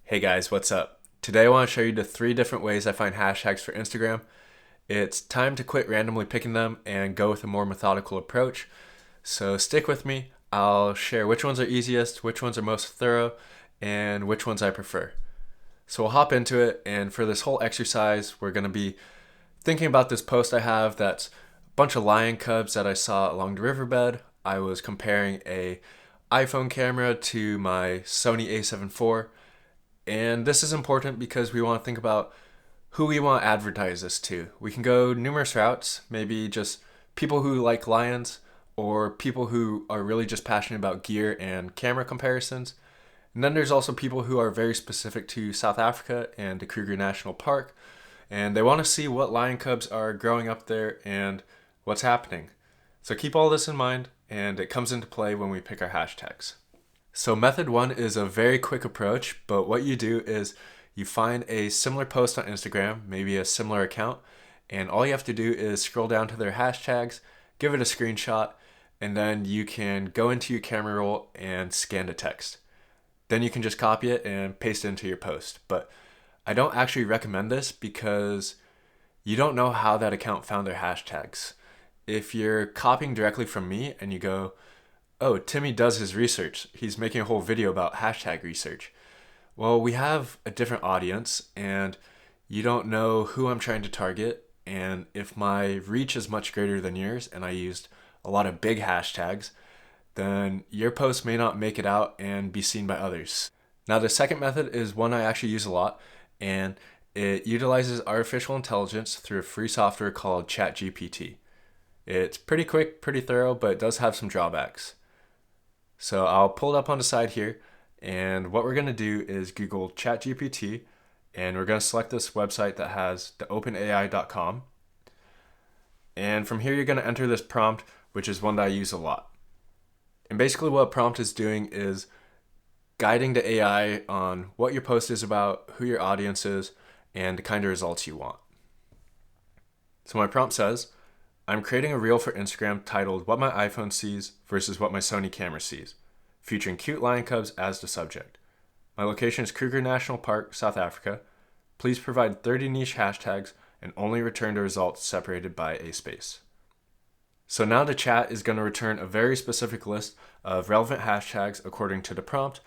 Hey guys, what's up? Today I want to show you the 3 different ways I find hashtags for Instagram. It's time to quit randomly picking them and go with a more methodical approach. So stick with me. I'll share which ones are easiest, which ones are most thorough, and which ones I prefer. So we'll hop into it, and for this whole exercise, we're going to be thinking about this post I have that's a bunch of lion cubs that I saw along the riverbed. I was comparing a iPhone camera to my Sony a7 IV. And this is important because we want to think about who we want to advertise this to. We can go numerous routes, maybe just people who like lions, or people who are really just passionate about gear and camera comparisons. And then there's also people who are very specific to South Africa and the Kruger National Park, and they want to see what lion cubs are growing up there and what's happening. So keep all this in mind, and it comes into play when we pick our hashtags. So method one is a very quick approach, but what you do is you find a similar post on Instagram, maybe a similar account, and all you have to do is scroll down to their hashtags, give it a screenshot, and then you can go into your camera roll and scan the text. Then you can just copy it and paste it into your post. But I don't actually recommend this because you don't know how that account found their hashtags. If you're copying directly from me and you go, oh, Timmy does his research. He's making a whole video about hashtag research. Well, we have a different audience, and you don't know who I'm trying to target. And if my reach is much greater than yours, and I used a lot of big hashtags, then your post may not make it out and be seen by others. Now, the second method is one I actually use a lot, and it utilizes artificial intelligence through a free software called ChatGPT. It's pretty quick, pretty thorough, but it does have some drawbacks. So I'll pull it up on the side here, and what we're going to do is Google ChatGPT, and we're going to select this website that has the openai.com. And from here you're going to enter this prompt, which is one that I use a lot. And basically what a prompt is doing is guiding the AI on what your post is about, who your audience is, and the kind of results you want. So my prompt says, I'm creating a reel for Instagram titled What My iPhone Sees versus What My Sony Camera Sees, featuring cute lion cubs as the subject. My location is Kruger National Park, South Africa. Please provide 30 niche hashtags and only return the results separated by a space. So now the chat is going to return a very specific list of relevant hashtags according to the prompt,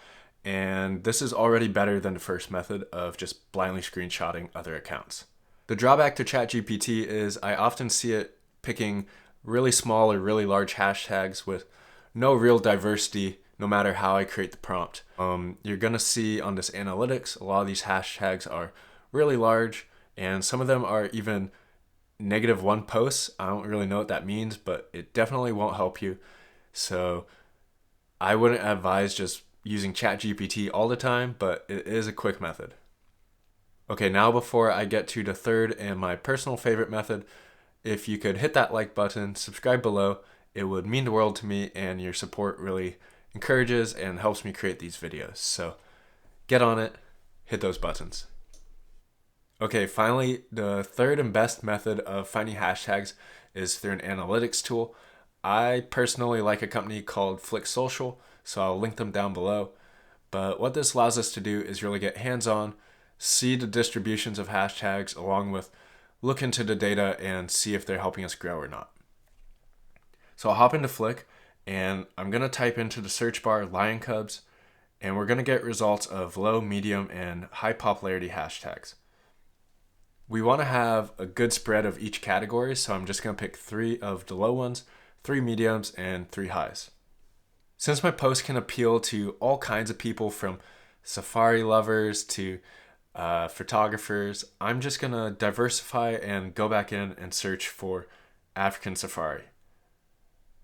and this is already better than the first method of just blindly screenshotting other accounts. The drawback to ChatGPT is I often see it picking really small or really large hashtags with no real diversity no matter how I create the prompt. You're gonna see on this analytics, a lot of these hashtags are really large, and some of them are even -1 posts. I don't really know what that means, but it definitely won't help you. So I wouldn't advise just using ChatGPT all the time, but it is a quick method. Okay, now before I get to the third and my personal favorite method, if you could hit that like button, subscribe below, it would mean the world to me, and your support really encourages and helps me create these videos. So get on it, hit those buttons. Okay, finally, the third and best method of finding hashtags is through an analytics tool. I personally like a company called Flick Social, so I'll link them down below. But what this allows us to do is really get hands-on, see the distributions of hashtags along with look into the data and see if they're helping us grow or not. So I'll hop into Flick, and I'm going to type into the search bar lion cubs, and we're going to get results of low, medium, and high popularity hashtags. We want to have a good spread of each category, so I'm just going to pick 3 of the low ones, 3 mediums, and 3 highs. Since my post can appeal to all kinds of people from safari lovers to photographers, I'm just gonna diversify and go back in and search for African safari.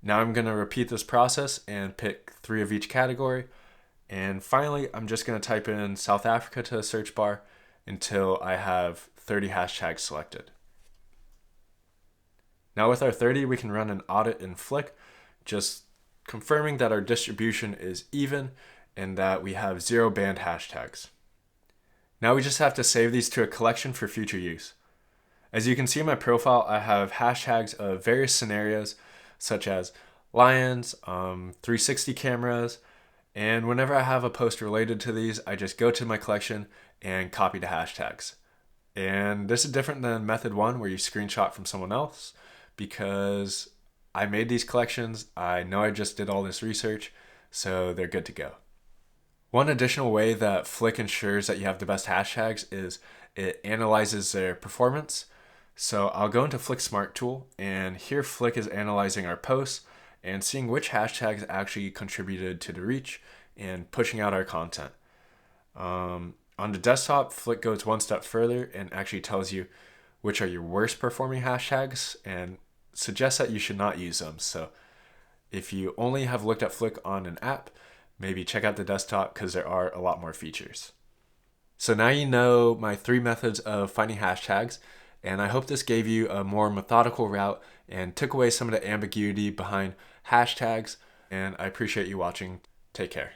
Now I'm gonna repeat this process and pick 3 of each category, and finally I'm just gonna type in South Africa to the search bar until I have 30 hashtags selected. Now with our 30, we can run an audit in Flick, just confirming that our distribution is even and that we have 0 banned hashtags. Now we just have to save these to a collection for future use. As you can see in my profile, I have hashtags of various scenarios such as lions, 360 cameras, And whenever I have a post related to these, I just go to my collection and copy the hashtags. And this is different than method one where you screenshot from someone else, because I made these collections. I know I just did all this research, so they're good to go. One additional way that Flick ensures that you have the best hashtags is it analyzes their performance. So I'll go into Flick Smart Tool, and here Flick is analyzing our posts and seeing which hashtags actually contributed to the reach and pushing out our content. On the desktop, Flick goes one step further and actually tells you which are your worst performing hashtags and suggests that you should not use them. So if you only have looked at Flick on an app, maybe check out the desktop because there are a lot more features. So now you know my 3 methods of finding hashtags, and I hope this gave you a more methodical route and took away some of the ambiguity behind hashtags, and I appreciate you watching. Take care.